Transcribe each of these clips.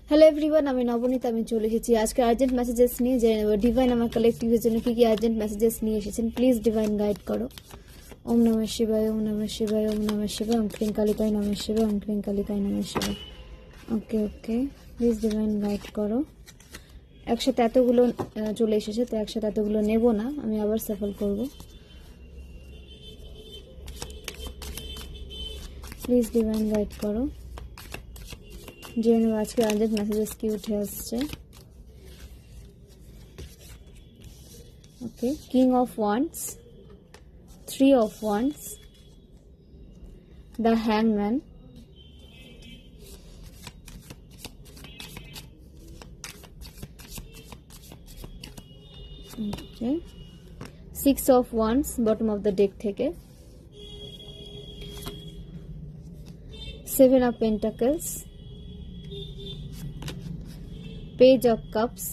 Hello everyone, আমি নবনীত। আমি চলে এসেছি আজকে আর্জেন্ট মেসেজেস নিয়ে। জেনে নেব ডিভাইন আমার কালেক্টিভের জন্য কি কি আর্জেন্ট মেসেজেস নিয়ে এসেছেন। প্লিজ ডিভাইন গাইড করো। ওম নমঃ শিবায়, ওম নমঃ শিবায়, ওম নমঃ শিবায়, ওম ক্রিং কালিকায় নমঃ শিবায়, ওম ক্রিং কালিকায় নমঃ শিবায়। ওকে ওকে, প্লিজ ডিভাইন গাইড করো। একসাথে এতগুলো চলে এসেছে, তো একসাথে এতগুলো নেব না, আমি আবার সাফল করব। প্লিজ ডিভাইন গাইড করো। জেনে নেব আজকে আর্জেন্ট মেসেজেস কি উঠে আসছে। Okay, king of wands, 3 of wands, the hangman, okay, 6 of wands bottom of the deck থেকে, 7 of pentacles, page of cups,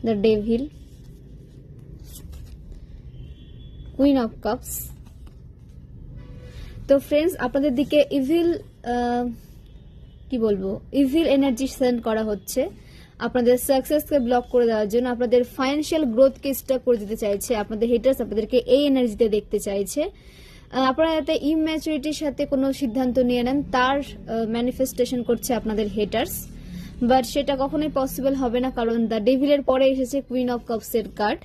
the devil, queen of cups। তো ফ্রেন্ডস, আপনাদের দিকে ইভিল কি বলবো, ইভিল এনার্জি সেন্ড করা হচ্ছে আপনাদের সাকসেসকে ব্লক করে দেওয়ার জন্য, আপনাদের ফাইন্যান্সিয়াল গ্রোথকে স্টপ করে দিতে চাইছে। আপনাদের হেটার্স আপনাদেরকে এই এনার্জিতে দেখতে চাইছে। আপনারা যাতে ইম্যাচুরিটির সাথে কোনো সিদ্ধান্ত নিয়ে নেন, তার ম্যানিফেস্টেশন করছে আপনাদের হেটার্স। বাট সেটা কখনোই পসিবল হবে না, কারণ দ্য ডেভিলের পরে এসেছে কুইন অফ কাপসের কার্ড।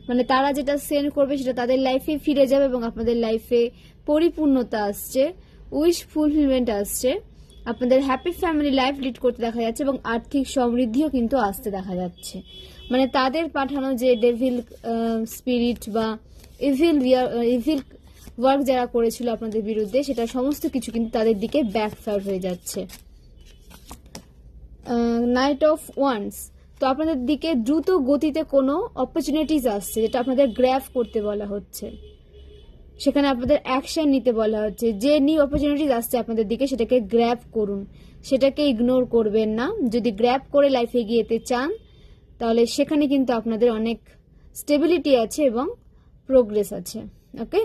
মানে তারা যেটা সেন্ড করবে সেটা তাদের লাইফে ফিরে যাবে এবং আপনাদের লাইফে পরিপূর্ণতা আসছে, উইশ ফুলফিলমেন্ট আসছে। আপনাদের হ্যাপি ফ্যামিলি লাইফ লিড করতে দেখা যাচ্ছে এবং আর্থিক সমৃদ্ধিও কিন্তু আসতে দেখা যাচ্ছে। মানে তাদের পাঠানো যে ডেভিল স্পিরিট বা ইভিল ওয়ার্ক যারা করেছিল আপনাদের বিরুদ্ধে, সেটা সমস্ত কিছু কিন্তু তাদের দিকে ব্যাকফায়ার হয়ে যাচ্ছে। নাইট অফ ওয়ান্ডস, তো আপনাদের দিকে দ্রুত গতিতে কোনো অপরচুনিটিস আসছে, যেটা আপনাদের গ্র্যাব করতে বলা হচ্ছে। সেখানে আপনাদের অ্যাকশন নিতে বলা হচ্ছে। যে নিউ অপরচুনিটিস আসছে আপনাদের দিকে, সেটাকে গ্র্যাব করুন, সেটাকে ইগনোর করবেন না। যদি গ্র্যাব করে লাইফে এগিয়ে যেতে চান, তাহলে সেখানে কিন্তু আপনাদের অনেক স্টেবিলিটি আছে এবং প্রোগ্রেস আছে। ওকে,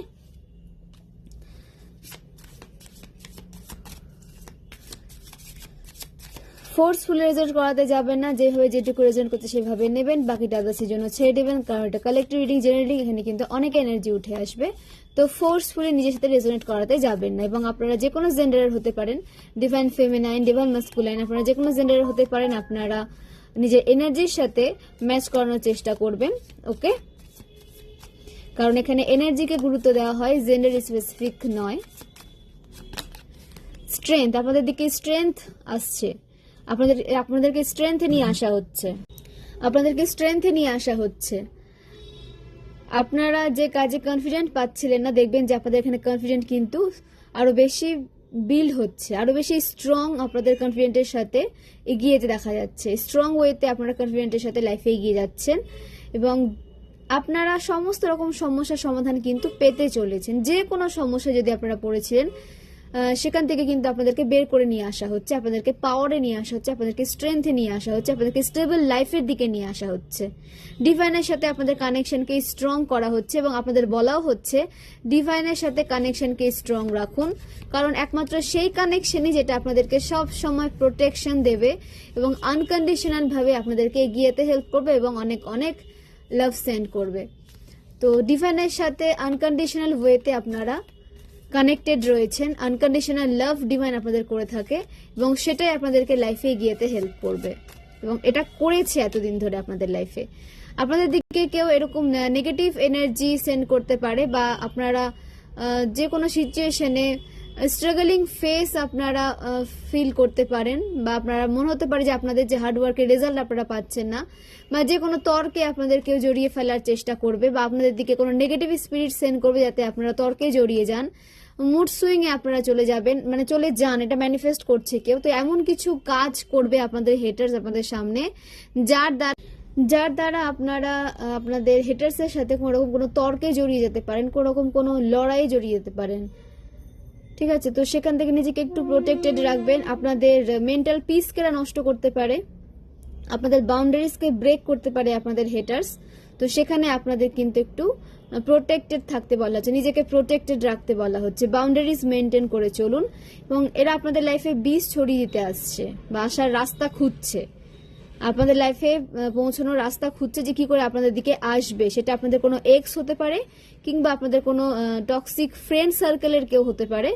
ফোর্সফুলি রেজাল্ট করাতে যাবেন না, যেভাবে যেটুকু রেজাল্ট করতে সেভাবে নেবেন, বাকিটা আদার্সের জন্য ছেড়ে দেবেন, কারণ এটা কালেক্টিভ রিডিং, জেনারেলিং, এখানে কিন্তু অনেক এনার্জি উঠে আসবে। তো ফোর্সফুলি নিজের সাথে রেজোনেট করাতে যাবেন না। এবং আপনারা যে কোনো জেন্ডারের হতে পারেন, ডিভাইন ফেমিনাইন, ডিভাইন মাস্কুলাইন, আপনারা যে কোনো জেন্ডারের হতে পারেন। আপনারা নিজের এনার্জির সাথে ম্যাচ করানোর চেষ্টা করবেন। ওকে, কারণ এখানে এনার্জিকে গুরুত্ব দেওয়া হয়, জেন্ডার স্পেসিফিক নয়। স্ট্রেংথ, আপনাদের দিকে স্ট্রেংথ আসছে, আপনাদেরকে স্ট্রেংথে নিয়ে আসা হচ্ছে, আপনাদেরকে স্ট্রেংথে নিয়ে আসা হচ্ছে। আপনারা যে কাজে কনফিডেন্ট পাচ্ছিলেন না, দেখবেন যে আপনাদের এখানে কনফিডেন্ট কিন্তু আরো বেশি বিল্ড হচ্ছে, আরো বেশি স্ট্রং আপনাদের কনফিডেন্টের সাথে এগিয়ে যেতে দেখা যাচ্ছে। স্ট্রং ওয়েতে আপনারা কনফিডেন্টের সাথে লাইফে এগিয়ে যাচ্ছেন এবং আপনারা সমস্ত রকম সমস্যার সমাধান কিন্তু পেতে চলেছেন। যে কোনো সমস্যা যদি আপনারা পড়েছিলেন, সেখান থেকে কিন্তু আপনাদেরকে বের করে নিয়ে আসা হচ্ছে, আপনাদেরকে পাওয়ারে নিয়ে আসা হচ্ছে, আপনাদেরকে স্ট্রেংথে নিয়ে আসা হচ্ছে, আপনাদেরকে স্টেবল লাইফের দিকে নিয়ে আসা হচ্ছে। ডিভাইনের সাথে আপনাদের কানেকশনকে স্ট্রং করা হচ্ছে এবং আপনাদের বলাও হচ্ছে ডিভাইনের সাথে কানেকশনকে স্ট্রং রাখুন, কারণ একমাত্র সেই কানেকশনই যেটা আপনাদেরকে সব সময় প্রোটেকশন দেবে এবং আনকন্ডিশনাল ভাবে আপনাদেরকে এগিয়ে যেতে হেল্প করবে এবং অনেক অনেক লাভ সেন্ড করবে। তো ডিভাইনের সাথে আনকন্ডিশনাল ওয়েতে আপনারা কানেক্টেড রয়েছেন, আনকন্ডিশনাল লাভ ডিভাইন আপনাদের করে থাকে এবং সেটাই আপনাদেরকে লাইফে এগিয়ে যেতে হেল্প করবে এবং এটা করেছে এতদিন ধরে আপনাদের লাইফে। আপনাদের দিকে কেউ এরকম নেগেটিভ এনার্জি সেন্ড করতে পারে বা আপনারা যে কোনো সিচুয়েশনে স্ট্রাগলিং ফেস আপনারা ফিল করতে পারেন, বা আপনারা মনে হতে পারে যে আপনাদের যে হার্ডওয়ার্কের রেজাল্ট আপনারা পাচ্ছেন না, বা যে কোনো তর্কে আপনাদের কেউ জড়িয়ে ফেলার চেষ্টা করবে বা আপনাদের দিকে কোনো নেগেটিভ স্পিরিট সেন্ড করবে যাতে আপনারা তর্কে জড়িয়ে যান, মুড সুইং এ আপনারা চলে যাবেন, মানে চলে যান, এটা ম্যানিফেস্ট করছে কেউ। তো এমন কিছু কাজ করবে আপনাদের হেটার্স আপনাদের সামনে, যার দ্বারা আপনারা আপনাদের হেটার্সের সাথে কোনোরকম কোনো তর্কে জড়িয়ে যেতে পারেন, কোনোরকম কোনো লড়াই জড়িয়ে যেতে পারেন। ঠিক আছে, তো সেখান থেকে নিজেকে একটু প্রোটেক্টেড রাখবেন। আপনাদের মেন্টাল পিসকে নষ্ট করতে পারে, আপনাদের বাউন্ডারিজকে ব্রেক করতে পারে আপনাদের হেটার্স। তো সেখানে আপনাদের কিন্তু একটু প্রোটেক্টেড থাকতে বলা হচ্ছে, নিজেকে প্রোটেক্টেড রাখতে বলা হচ্ছে, বাউন্ডারিজ মেনটেন করে চলুন। এবং এরা আপনাদের লাইফে বীজ ছড়িয়ে দিতে আসছে বা আসার রাস্তা খুঁজছে, আপনাদের লাইফে পৌঁছানোর রাস্তা খুঁজছে যে কি করে আপনাদের দিকে আসবে। সেটা আপনাদের কোনো এক্স হতে পারে কিংবা আপনাদের কোনো টক্সিক ফ্রেন্ড সার্কেলের কেউ হতে পারে,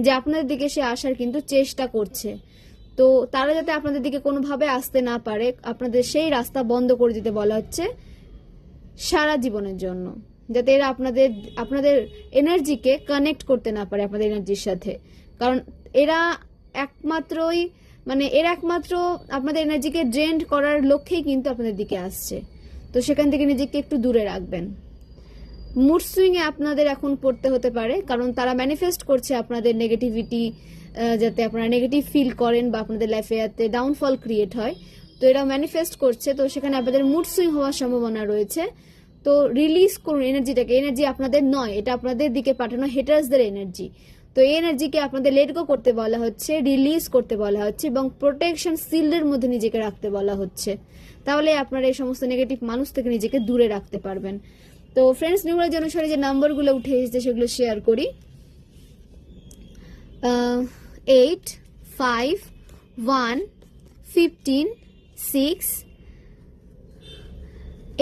যে আপনাদের দিকে সে আসার কিন্তু চেষ্টা করছে। তো তারা যাতে আপনাদের দিকে কোনোভাবে আসতে না পারে, আপনাদের সেই রাস্তা বন্ধ করে দিতে বলা হচ্ছে সারা জীবনের জন্য, যাতে এরা আপনাদের এনার্জিকে কানেক্ট করতে না পারে আপনাদের এনার্জির সাথে। কারণ এরা একমাত্র আপনাদের এনার্জিকে ড্রেন্ড করার লক্ষ্যেই কিন্তু আপনাদের দিকে আসছে। তো সেখান থেকে নিজেকে একটু দূরে রাখবেন। মুড সুইং এ আপনাদের এখন পড়তে হতে পারে, কারণ তারা ম্যানিফেস্ট করছে আপনাদের নেগেটিভিটি, যাতে আপনারা নেগেটিভ ফিল করেন বা আপনাদের লাইফে যাতে ডাউনফল ক্রিয়েট হয়। তো এরা ম্যানিফেস্ট করছে, তো সেখানে আপনাদের মুড সুইং হওয়ার সম্ভাবনা রয়েছে। তো রিলিজ করুন এনার্জিটাকে। এনার্জি আপনাদের নয়, এটা আপনাদের দিকে পাঠানো হেটার্সদের এনার্জি। তো এই এনার্জিকে আপনাদের লেট গো করতে বলা হচ্ছে, রিলিজ করতে বলা হচ্ছে এবং প্রোটেকশন শিল্ডের মধ্যে নিজেকে রাখতে বলা হচ্ছে। তাহলে আপনারা এই সমস্ত নেগেটিভ মানুষ থেকে নিজেকে দূরে রাখতে পারবেন। তো ফ্রেন্ডস, নিউমেরোলজি অনুসারে যে নাম্বারগুলো উঠে এসেছে সেগুলো শেয়ার করি। 8, 5, 1, 15, 6,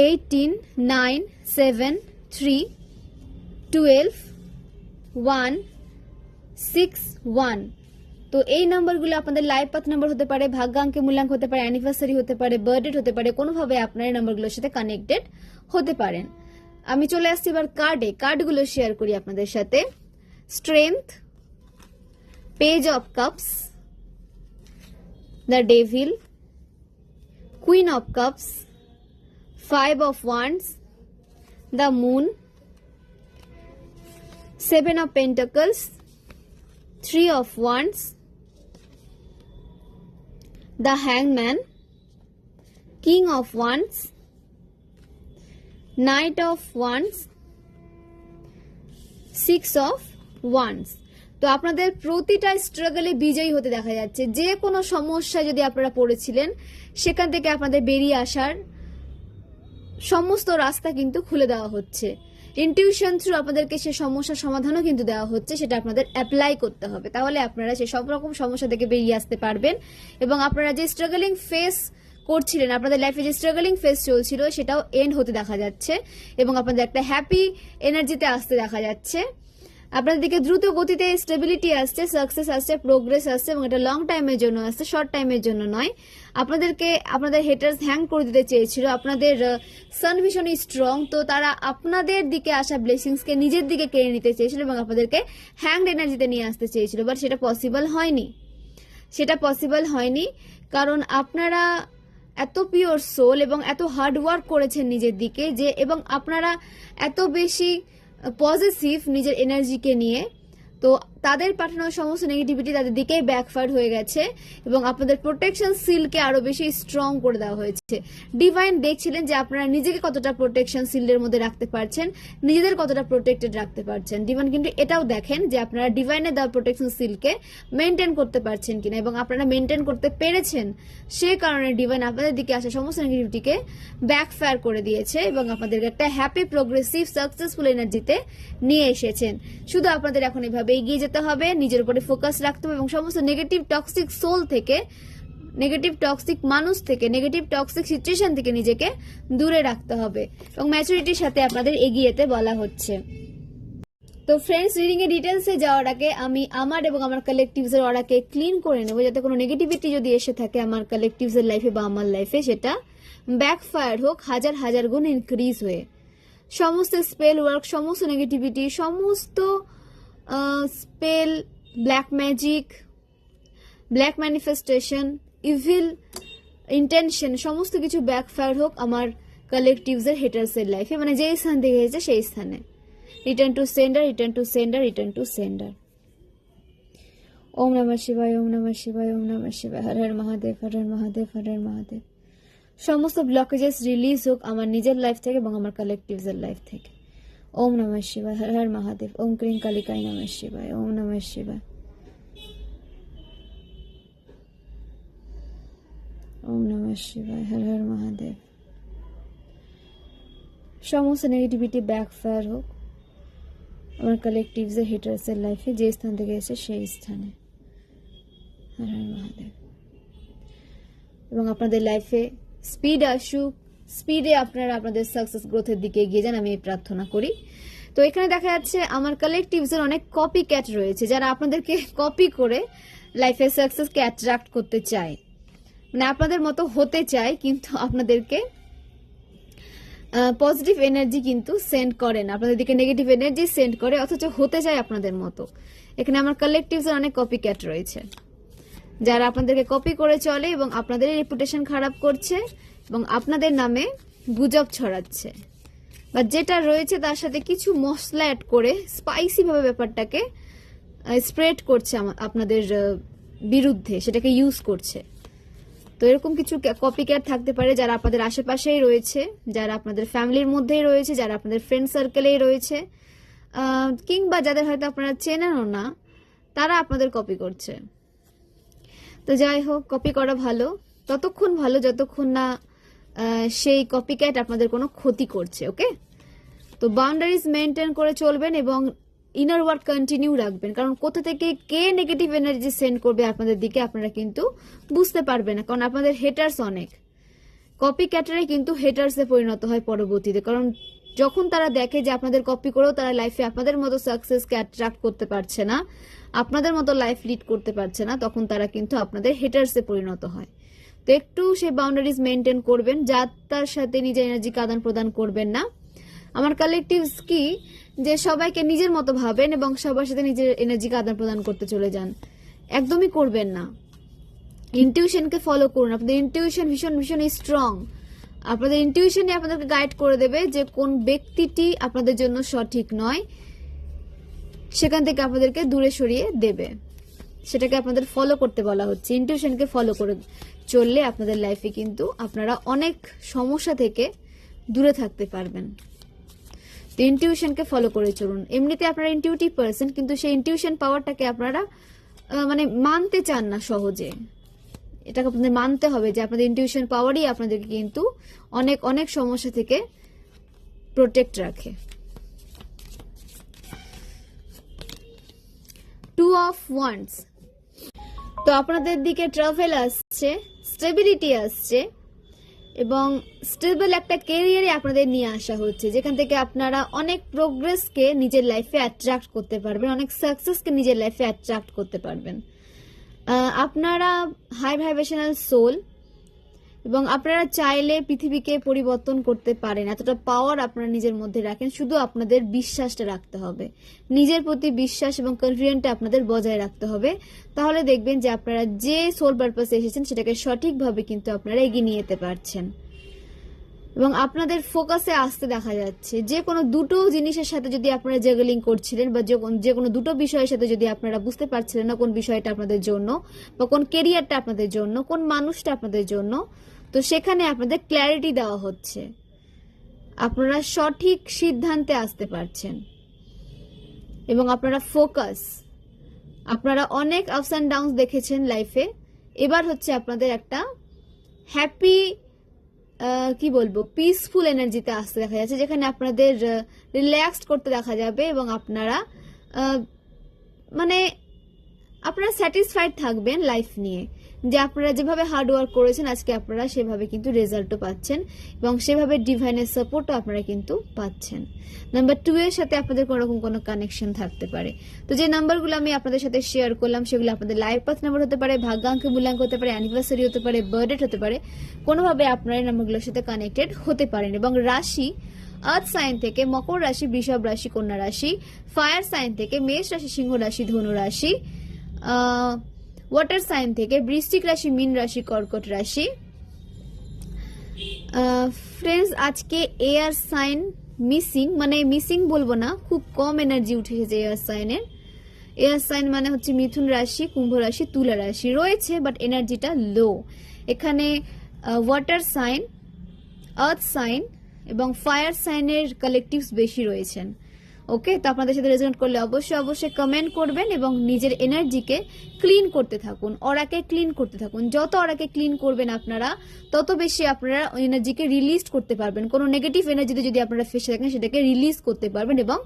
18, 9, 7, 3, 12, 1, 6, 1। তো এই নাম্বারগুলো আপনাদের লাইফ পাথ নাম্বার হতে পারে, ভাগ্যাঙ্কে মূল্যাঙ্ক হতে পারে, অ্যানিভার্সারি হতে পারে, বার্থডে হতে পারে, কোনোভাবে আপনার এই নাম্বারগুলোর সাথে কানেক্টেড হতে পারেন। আমি চলে আসছি এবার কার্ডগুলো শেয়ার করি আপনাদের সাথে। Strength, page of cups, the devil, queen of cups, 5 of wands, the moon, 7 of pentacles, 3 of wands, the hangman, king of wands, knight of wands, 6 of wands। তো আপনাদের প্রতিটা স্ট্রাগলে বিজয়ী হতে দেখা যাচ্ছে। যে কোনো সমস্যা যদি আপনারা পড়েছিলেন সেখান থেকে আপনাদের বেরিয়ে আসার সমস্ত রাস্তা কিন্তু খুলে দেওয়া হচ্ছে। ইনটিউশন থ্রু আপনাদেরকে সে সমস্যার সমাধানও কিন্তু দেওয়া হচ্ছে, সেটা আপনাদের অ্যাপ্লাই করতে হবে। তাহলে আপনারা সে সব রকম সমস্যা থেকে বেরিয়ে আসতে পারবেন এবং আপনারা যে স্ট্রাগলিং ফেস করছিলেন, আপনাদের লাইফে যে স্ট্রাগলিং ফেস চলছিল সেটাও এন্ড হতে দেখা যাচ্ছে এবং আপনাদের একটা হ্যাপি এনার্জিতে আসতে দেখা যাচ্ছে। আপনাদের দিকে দ্রুত গতিতে স্টেবিলিটি আসছে, সাকসেস আসছে, প্রোগ্রেস আসছে এবং এটা লং টাইমের জন্য আসছে, শর্ট টাইমের জন্য নয়। আপনাদের হেটার্স হ্যাং করে দিতে চেয়েছিল, আপনাদের সান ভীষণই স্ট্রং, তো তারা আপনাদের দিকে আসা ব্লেসিংসকে নিজের দিকে কেড়ে নিতে চেয়েছিল এবং আপনাদেরকে হ্যাংড এনার্জিতে নিয়ে আসতে চেয়েছিল, বাট সেটা পসিবল হয়নি। কারণ আপনারা এত পিওর সোল এবং এত হার্ড ওয়ার্ক করেছেন নিজের দিকে, যে এবং আপনারা এত বেশি পজিটিভ নিজের এনার্জিকে নিয়ে, তো তাদের পাঠানো সমস্ত নেগেটিভিটি তাদের দিকেই ব্যাকফায়ার হয়ে গেছে এবং আপনাদের প্রোটেকশন সিলকে আরো বেশি স্ট্রং করে দেওয়া হয়েছে। ডিভাইন দেখছিলেন যে আপনারা নিজেকে কতটা প্রোটেকশন সিলের মধ্যে রাখতে পারছেন, নিজেদের কতটা প্রোটেক্টেড রাখতে পারছেন। ডিভাইন কিন্তু এটাও দেখেন যে আপনারা ডিভাইনের দেওয়া প্রোটেকশন সিলকে মেনটেন করতে পারছেন কিনা, এবং আপনারা মেনটেন করতে পেরেছেন। সে কারণে ডিভাইন আপনাদের দিকে আসা সমস্ত নেগেটিভিটিকে ব্যাকফায়ার করে দিয়েছে এবং আপনাদেরকে একটা হ্যাপি, প্রোগ্রেসিভ, সাকসেসফুল এনার্জিতে নিয়ে এসেছেন। শুধু আপনাদের এখন এভাবে এগিয়ে যেতে হবে, নিজের উপরে ফোকাস রাখতে হবে এবং সমস্ত নেগেটিভ টক্সিক সোল থেকে, নেগেটিভ টক্সিক মানুষ থেকে, নেগেটিভ টক্সিক সিচুয়েশন থেকে নিজেকে দূরে রাখতে হবে এবং ম্যাচুরিটির সাথে আপনাদের এগিয়ে যেতে বলা হচ্ছে। তো ফ্রেন্ডস, রিডিং এর ডিটেলসে যাওয়ার আগে আমি আমার এবং আমার কালেকটিভস এর অরাকে ক্লিন করে নেব, যাতে কোনো নেগেটিভিটি যদি এসে থাকে আমার কালেকটিভস এর লাইফে বা আমার লাইফে, সেটা ব্যাকফায়ার হোক হাজার হাজার গুণ ইনক্রিজ হয়ে। সমস্ত স্পেল ওয়ার্ক, সমস্ত নেগেটিভিটি, সমস্ত spell, black magic, black manifestation, evil intention, সমস্ত কিছু ব্যাকফায়ার হোক আমার কালেকটিভস এর হেটার্স এর লাইফে, মানে যে স্থান থেকে এসেছে সেই স্থানে। Return to sender, return to sender, return to sender. ওম নমঃ শিবায়, ওম নমঃ শিবায়, ওম নমঃ শিবায়। হর হর মহাদেব, হর হর মহাদেব, হর হর মহাদেব। সমস্ত ব্লকেজেস রিলিজ হোক আমার নিজের লাইফ থেকে এবং আমার কালেকটিভস এর লাইফ থেকে। ওম নমঃ শিবায়, হর হর মহাদেব। ওম ক্রিং কালিকায় নমঃ শিবায়, ওম নমঃ শিবায়। ওম নমঃ শিবায়, হর হর মহাদেব। সমস্ত নেগেটিভিটি ব্যাকফায়ার হোক আমার কালেকটিভসের হেটার্সের লাইফে, যে স্থান থেকে এসে সেই স্থানে। হর হর মহাদেব। এবং আপনাদের লাইফে স্পিড আসুক, স্পিডে আপনারা আপনাদের সাকসেস গ্রোথের দিকে এগিয়ে যান, আমি এই প্রার্থনা করি। তো এখানে দেখা যাচ্ছে আমার কালেকটিভসের অনেক কপি ক্যাট রয়েছে, যারা আপনাদেরকে কপি করে লাইফে সাকসেসকে অ্যাট্রাক্ট করতে চায়, মানে আপনাদের মতো হতে চায়, কিন্তু আপনাদেরকে পজিটিভ এনার্জি কিন্তু সেন্ড করে না, আপনাদের দিকে নেগেটিভ এনার্জি সেন্ড করে, অথচ হতে চায় আপনাদের মতো। এখানে আমার কালেকটিভসের অনেক কপি ক্যাট রয়েছে, যারা আপনাদেরকে কপি করে চলে এবং আপনাদের রেপুটেশন খারাপ করছে এবং আপনাদের নামে গুজব ছড়াচ্ছে, বা যেটা রয়েছে তার সাথে কিছু মশলা অ্যাড করে স্পাইসি ভাবে ব্যাপারটাকে স্প্রেড করছে আপনাদের বিরুদ্ধে, সেটাকে ইউজ করছে। তো এরকম কিছু কপিক্যাট থাকতে পারে, যারা আপনাদের আশেপাশেই রয়েছে, যারা আপনাদের ফ্যামিলির মধ্যেই রয়েছে, যারা আপনাদের ফ্রেন্ড সার্কেলেই রয়েছে, কিংবা যাদের হয়তো আপনারা চেনেনও না, তারা আপনাদের কপি করছে। তো যাই হোক, কপি করা ভালো, ততক্ষণ ভালো যতক্ষণ না সেই কপিক্যাট আপনাদের কোনো ক্ষতি করছে। ওকে, তো বাউন্ডারিজ মেনটেন করে চলবেন এবং ইনার ওয়ার্ক কন্টিনিউ রাখবেন, কারণ কোথা থেকে কে নেগেটিভ এনার্জি সেন্ড করবে আপনাদের দিকে আপনারা কিন্তু বুঝতে পারবেন না, কারণ আপনাদের হেটার্স অনেক। কপি ক্যাটারে কিন্তু হেটার্সে পরিণত হয় পরবর্তীতে, কারণ যখন তারা দেখে যে আপনাদের কপি করেও তারা লাইফে আপনাদের মতো সাকসেসকে অ্যাট্রাক্ট করতে পারছে না, আপনাদের মতো লাইফ লিড করতে পারছে না, তখন তারা কিন্তু আপনাদের হেটার্সে পরিণত হয়। তো একটু সেই বাউন্ডারিজ মেনটেন করবেন, যার তার সাথে নিজের এনার্জিকে আদান প্রদান করবেন না। আমার কালেকটিভস কি, যে সবাইকে নিজের মতো ভাবেন এবং সবার সাথে নিজের এনার্জিকে আদান প্রদান করতে চলে যান, একদমই করবেন না। ইনটিউশনকে ফলো করুন, আপনাদের ইনটিউশন ভীষণ ভীষণ স্ট্রং, আপনাদের ইনটিউশনই আপনাদেরকে গাইড করে দেবে যে কোন ব্যক্তিটি আপনাদের জন্য সঠিক নয়, সেখান থেকে আপনাদেরকে দূরে সরিয়ে দেবে, সেটাকে আপনাদের ফলো করতে বলা হচ্ছে। ইনটিউশনকে ফলো করে চললে আপনাদের লাইফে কিন্তু আপনারা অনেক সমস্যা থেকে দূরে থাকতে পারবেন। তো ইনটিউশনকে ফলো করে চলুন। এমনিতে আপনারা ইনটিউটিভ পারসন, কিন্তু সেই ইনটিউশন পাওয়ারটাকে আপনারা মানে মানতে চান না সহজে। এটাকে আপনাদের মানতে হবে যে আপনাদের ইনটিউশন পাওয়ারই আপনাদেরকে কিন্তু অনেক অনেক সমস্যা থেকে প্রোটেক্ট রাখে। 2 অফ ওয়ান্ডস, তো আপনাদের দিকে ট্রাভেল আসছে, স্টেবিলিটি আসছে এবং স্টেবল একটা ক্যারিয়ারে আপনাদের নিয়ে আসা হচ্ছে, যেখান থেকে আপনারা অনেক প্রোগ্রেসকে নিজের লাইফে অ্যাট্রাক্ট করতে পারবেন, অনেক সাকসেসকে নিজের লাইফে অ্যাট্রাক্ট করতে পারবেন। আপনারা হাই ভাইব্রেশনাল সোল এবং আপনারা চাইলে পৃথিবীকে পরিবর্তন করতে পারেন, এতটা পাওয়ার আপনারা নিজের মধ্যে রাখেন। শুধু আপনাদের বিশ্বাসটা রাখতে হবে, নিজের প্রতি বিশ্বাস এবং কনফিডেন্টটা আপনাদের বজায় রাখতে হবে। তাহলে দেখবেন যে আপনারা যে সোল পারপাসে এসেছেন সেটাকে সঠিকভাবে কিন্তু আপনারা এগিয়ে নিয়ে যেতে পারছেন। এবং আপনাদের ফোকাসে আসতে দেখা যাচ্ছে, যে কোনো দুটো জিনিসের সাথে যদি আপনারা জাগলিং করছিলেন, বা যে কোনো দুটো বিষয়ের সাথে যদি আপনারা বুঝতে পারছিলেন না কোন বিষয়টা আপনাদের জন্য, বা কোন কেরিয়ারটা আপনাদের জন্য, কোন মানুষটা আপনাদের জন্য, তো সেখানে আপনাদের ক্ল্যারিটি দেওয়া হচ্ছে, আপনারা সঠিক সিদ্ধান্তে আসতে পারছেন এবং আপনারা ফোকাস। আপনারা অনেক আপস অ্যান্ড ডাউনস দেখেছেন লাইফে, এবার হচ্ছে আপনাদের একটা হ্যাপি কি বলবো পিসফুল এনার্জিতে আসতে দেখা যাচ্ছে, যেখানে আপনাদের রিল্যাক্সড করতে দেখা যাবে এবং আপনারা মানে আপনারা স্যাটিসফাইড থাকবেন লাইফ নিয়ে, যে আপনারা যেভাবে হার্ড ওয়ার্ক করেছেন আজকে আপনারা সেভাবে কিন্তু রেজাল্টও পাচ্ছেন এবং সেভাবে ডিভাইনের সাপোর্টও আপনারা কিন্তু পাচ্ছেন। নাম্বার 2 এর সাথে আপনাদের কোনোরকম কোনো কানেকশন থাকতে পারে। তো যে নাম্বারগুলো আমি আপনাদের সাথে শেয়ার করলাম সেগুলো আপনাদের লাইফ পাথ নাম্বার হতে পারে, ভাগ্যাঙ্ক মূল্যাঙ্ক হতে পারে, অ্যানিভার্সারি হতে পারে, বার্থডেট হতে পারে, কোনোভাবে আপনারা এই নাম্বারগুলোর সাথে কানেক্টেড হতে পারেন। এবং রাশি আর্থ সাইন থেকে মকর রাশি, বৃষভ রাশি, কন্যা রাশি, ফায়ার সাইন থেকে মেষ রাশি, সিংহ রাশি, ধনু রাশি, ওয়াটার সাইন থেকে বৃশ্চিক রাশি, মীন রাশি, কর্কট রাশি। ফ্রেন্ডস, আজকে এয়ার সাইন মিসিং, মানে মিসিং বলবো না, খুব কম এনার্জি উঠে এসেছে এয়ার সাইনের। এয়ার সাইন মানে হচ্ছে মিথুন রাশি, কুম্ভ রাশি, তুলা রাশি রয়েছে, বাট এনার্জিটা লো। এখানে ওয়াটার সাইন, আর্থ সাইন এবং ফায়ার সাইনের কালেকটিভস বেশি রয়েছেন। ওকে, তো আপনাদের সাথে রেজোনেট করলে অবশ্যই অবশ্যই কমেন্ট করবেন এবং নিজের এনার্জিকে ক্লিন করতে থাকুন, অরাকে ক্লিন করতে থাকুন। যত অরাকে ক্লিন করবেন আপনারা, তত বেশি আপনারা এনার্জিকে রিলিজ করতে পারবেন। কোনো নেগেটিভ এনার্জিতে যদি আপনারা ফেসে থাকেন সেটাকে রিলিজ করতে পারবেন এবং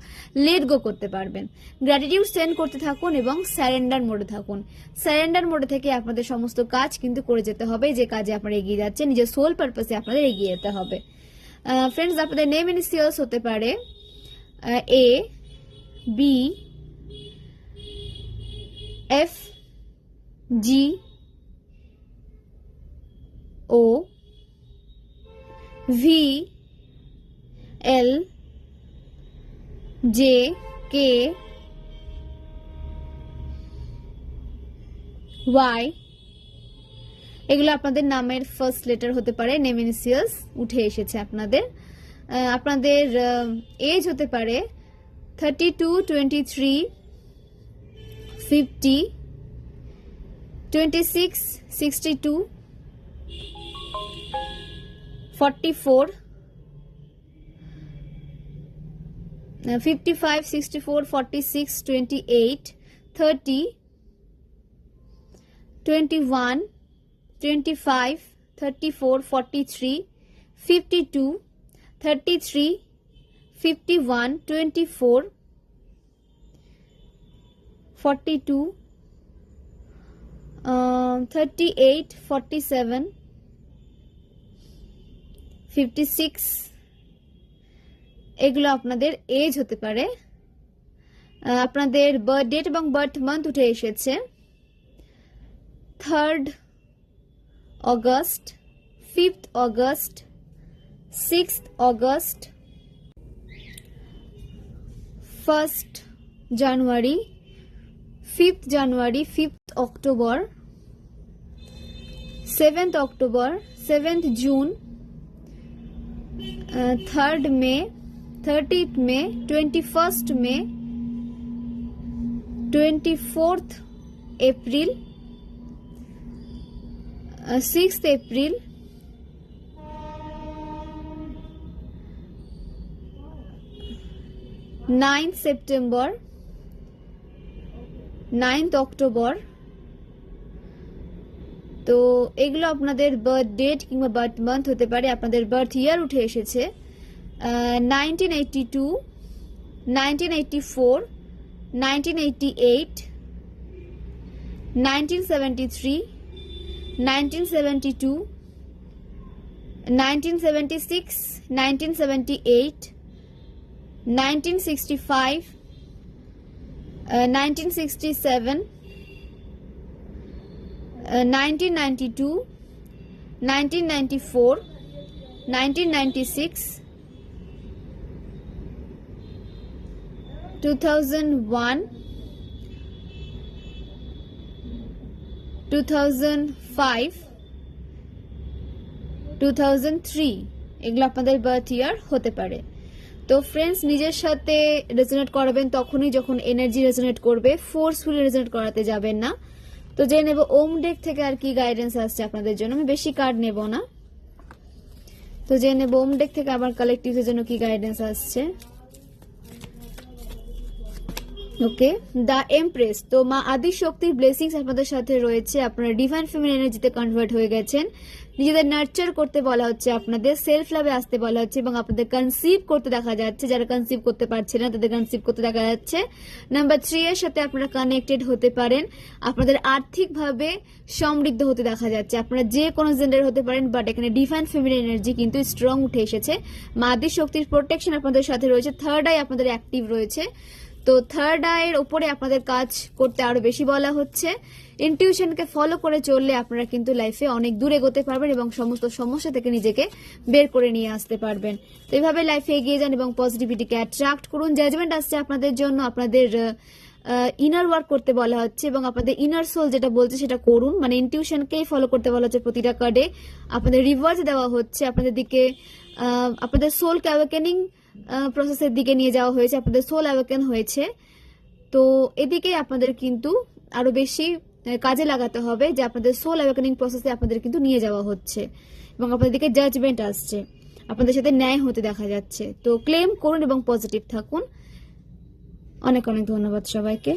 লেট গো করতে পারবেন। গ্র্যাটিটিউড সেন্ড করতে থাকুন এবং স্যারেন্ডার মোডে থাকুন। স্যারেন্ডার মোডে থেকে আপনাদের সমস্ত কাজ কিন্তু করে যেতে হবে, যে কাজে আপনারা এগিয়ে যাচ্ছেন, নিজের সোল পারপাসে আপনাদের এগিয়ে যেতে হবে। ফ্রেন্ডস, আপনাদের নেম ইনিশিয়ালস হতে পারে এ, বি, এফ, জি, ও, ভি, এল, জে, কে, ওয়াই। এগুলো আপনাদের নামের ফার্স্ট লেটার হতে পারে, নেম ইনিশিয়ালস উঠে এসেছে আপনাদের। আপনাদের এজ হতে পারে 32, 23, 50, 26, 62, 44, 55, 64, 46, 28, 30, 21, 25, 34, 43, 52, 33, 51, 24, 42, 38, 47, 56। এগুলো আপনাদের এজ হতে পারে। আপনাদের বার্থ ডেট এবং বার্থ মান্থ উঠে এসেছে 3rd August, 5th August, 6th August, 1st জানুয়ারি, 5th জানুয়ারি, 5th October, 7th October, 7th June, 3rd মে, 30th মে, 21st মে, 24th April, 6th April, 9th September, 9th October. তো এগুলো আপনাদের বার্থ ডেট কিংবা birth month হতে পারে। আপনাদের birth ইয়ার উঠে এসেছে 1982, 1984, 1988, 1973, 1972, 1976, 1978, 1965, 1967, 1992, 1994, 1996, 2001, 2005, 2003। এগুলো আপনাদের বার্থ ইয়ার হতে পারে। তো ফ্রেন্ডস, নিজের সাথে রেজোনেট করাবেন তখনই যখন এনার্জি রেজোনেট করবে, ফোর্সফুলি রেজোনেট করাতে যাবেন না। তো যে নেব ওম ডেক থেকে আর কি গাইডেন্স আসছে আপনাদের জন্য। আমি বেশি কার্ড নেব না। তো যে নেব ওম ডেক থেকে আমার কালেকটিভের জন্য কি গাইডেন্স আসছে। ওকে, দ্য এমপ্রেস। তো মা আদি শক্তির ব্লেসিংস আপনাদের সাথে রয়েছে। আপনারা ডিভাইন ফিমেল এনার্জিতে কনভার্ট হয়ে গেছেন। নিজেদের নার্চার করতে বলা হচ্ছে, আপনাদের সেলফ লাভে আসতে বলা হচ্ছে এবং আপনাদের কনসিভ করতে দেখা যাচ্ছে। যারা কনসিভ করতে পারছে না তাদের কনসিভ করতে দেখা যাচ্ছে। নাম্বার 3 এর সাথে আপনারা কানেক্টেড হতে পারেন। আপনাদের আর্থিকভাবে সমৃদ্ধ হতে দেখা যাচ্ছে। আপনারা যে কোনো জেন্ডার হতে পারেন, বাট এখানে ডিভাইন ফিমেল এনার্জি কিন্তু স্ট্রং উঠে এসেছে। মা আদি শক্তির প্রোটেকশন আপনাদের সাথে রয়েছে। থার্ড আই আপনাদের অ্যাক্টিভ রয়েছে। তো থার্ড আইয়ের উপরে আপনাদের কাজ করতে আরো বেশি বলা হচ্ছে। ইনটিউশনকে ফলো করে চললে আপনারা কিন্তু লাইফে অনেক দূর এগোতে পারবেন এবং সমস্ত সমস্যা থেকে নিজেকে বের করে নিয়ে আসতে পারবেন। তো এইভাবে লাইফে এগিয়ে যান এবং পজিটিভিটিকে অ্যাট্রাক্ট করুন। জাজমেন্ট আসছে আপনাদের জন্য। আপনাদের ইনার ওয়ার্ক করতে বলা হচ্ছে এবং আপনাদের ইনার সোল যেটা বলছে সেটা করুন। মানে ইনটিউশনকেই ফলো করতে বলা হচ্ছে প্রতিটা কার্ডে। আপনাদের রিভার্স দেওয়া হচ্ছে আপনাদের দিকে, আপনাদের সোলকে অ্যাওয়েকেনিং প্রসেসের দিকে নিয়ে যাওয়া হয়েছে। আপনাদের সোল অ্যাওয়েকেন হয়েছে। তো এদিকে আপনাদের কিন্তু আরো বেশি কাজে লাগাতে হবে, যে আপনাদের সোল অ্যাওয়েকেনিং প্রসেসে আপনাদের কিন্তু নিয়ে যাওয়া হচ্ছে এবং আপনাদের দিকে জাজমেন্ট আসছে। আপনাদের সাথে ন্যায় হতে দেখা যাচ্ছে। তো ক্লেম করুন এবং পজিটিভ থাকুন। অনেক অনেক ধন্যবাদ সবাইকে।